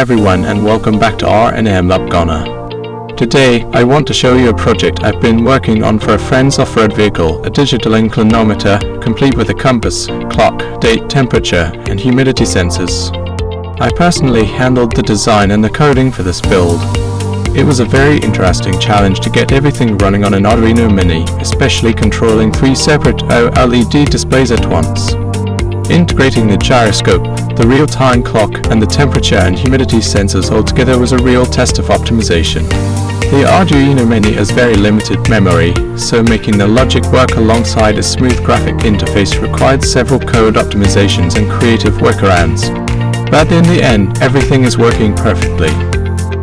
everyone and welcome back to R&M LAB GH. Today I want to show you a project I've been working on for a friend's off-road vehicle, a digital inclinometer complete with a compass, clock, date, temperature and humidity sensors. I personally handled the design and the coding for this build. It was a very interesting challenge to get everything running on an Arduino Mini, especially controlling 3 separate OLED displays at once. Integrating the gyroscope, the real-time clock and the temperature and humidity sensors all together was a real test of optimization. The Arduino Mini has very limited memory, so making the logic work alongside a smooth graphic interface required several code optimizations and creative workarounds. But in the end, everything is working perfectly.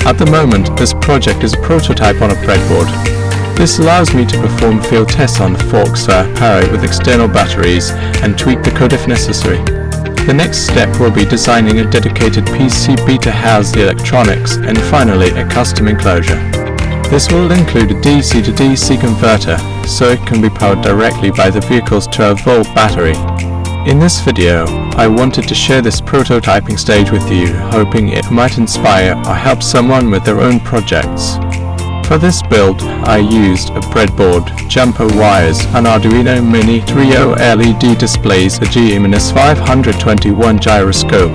At the moment, this project is a prototype on a breadboard. This allows me to perform field tests on the forks power with external batteries and tweak the code if necessary. The next step will be designing a dedicated PCB to house the electronics and finally a custom enclosure. This will include a DC to DC converter so it can be powered directly by the vehicle's 12-volt battery. In this video, I wanted to share this prototyping stage with you, hoping it might inspire or help someone with their own projects. For this build, I used a breadboard, jumper wires, an Arduino Mini 3 OLED displays, a GE-521 gyroscope,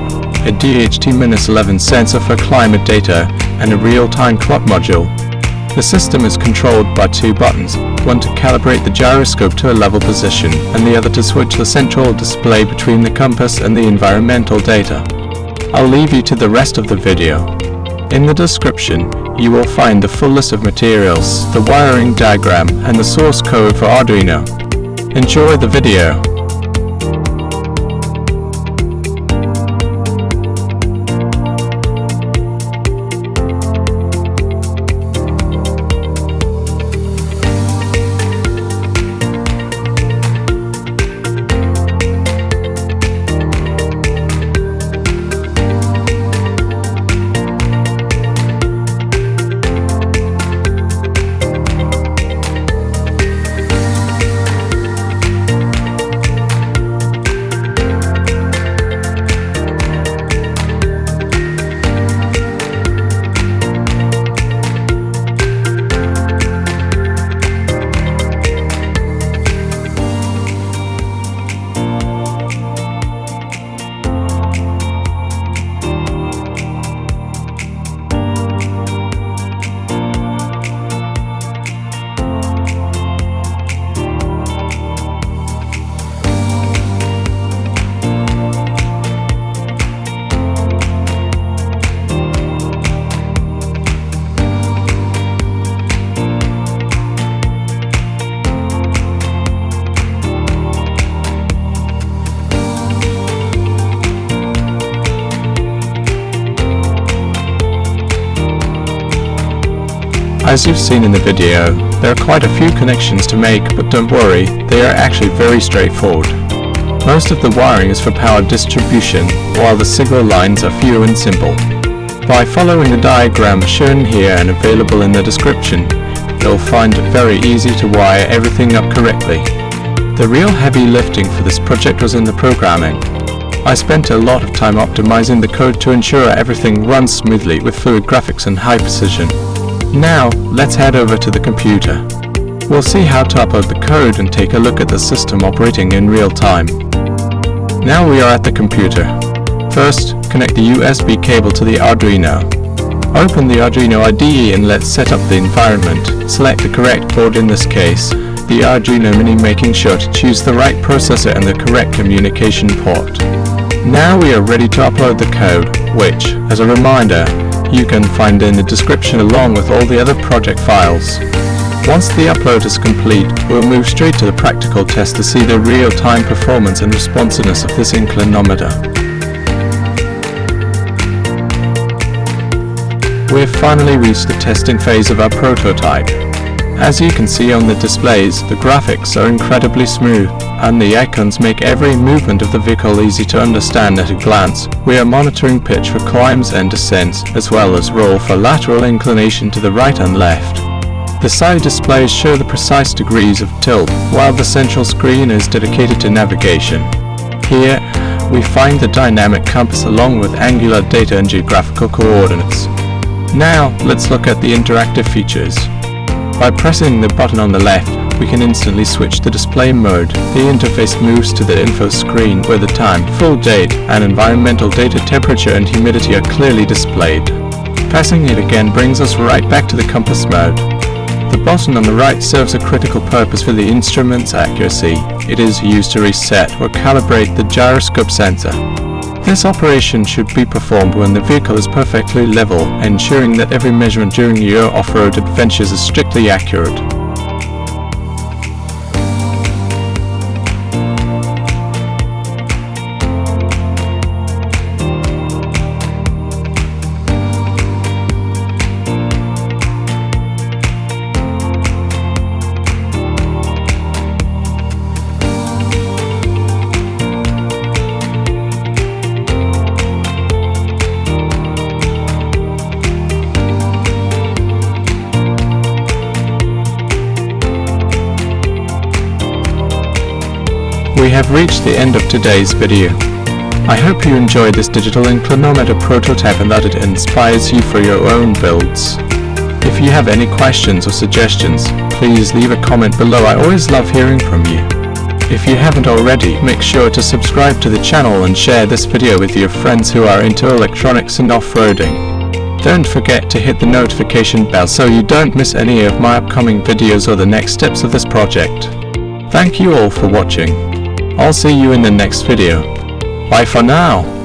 a DHT-11 sensor for climate data, and a real-time clock module. The system is controlled by 2 buttons, one to calibrate the gyroscope to a level position, and the other to switch the central display between the compass and the environmental data. I'll leave you to the rest of the video. In the description, you will find the full list of materials, the wiring diagram, and the source code for Arduino. Enjoy the video! As you've seen in the video, there are quite a few connections to make, but don't worry, they are actually very straightforward. Most of the wiring is for power distribution, while the signal lines are few and simple. By following the diagram shown here and available in the description, you'll find it very easy to wire everything up correctly. The real heavy lifting for this project was in the programming. I spent a lot of time optimizing the code to ensure everything runs smoothly with fluid graphics and high precision. Now, let's head over to the computer. We'll see how to upload the code and take a look at the system operating in real time. Now we are at the computer. First, connect the USB cable to the Arduino. Open the Arduino IDE and let's set up the environment. Select the correct board, in this case, the Arduino Mini, making sure to choose the right processor and the correct communication port. Now we are ready to upload the code, which, as a reminder, you can find in the description along with all the other project files. Once the upload is complete, we'll move straight to the practical test to see the real-time performance and responsiveness of this inclinometer. We've finally reached the testing phase of our prototype. As you can see on the displays, the graphics are incredibly smooth, and the icons make every movement of the vehicle easy to understand at a glance. We are monitoring pitch for climbs and descents, as well as roll for lateral inclination to the right and left. The side displays show the precise degrees of tilt, while the central screen is dedicated to navigation. Here, we find the dynamic compass along with angular data and geographical coordinates. Now, let's look at the interactive features. By pressing the button on the left, we can instantly switch the display mode. The interface moves to the info screen where the time, full date, and environmental data temperature and humidity are clearly displayed. Pressing it again brings us right back to the compass mode. The button on the right serves a critical purpose for the instrument's accuracy. It is used to reset or calibrate the gyroscope sensor. This operation should be performed when the vehicle is perfectly level, ensuring that every measurement during your off-road adventures is strictly accurate. We have reached the end of today's video. I hope you enjoyed this digital inclinometer prototype and that it inspires you for your own builds. If you have any questions or suggestions, please leave a comment below. I always love hearing from you. If you haven't already, make sure to subscribe to the channel and share this video with your friends who are into electronics and off-roading. Don't forget to hit the notification bell so you don't miss any of my upcoming videos or the next steps of this project. Thank you all for watching. I'll see you in the next video. Bye for now.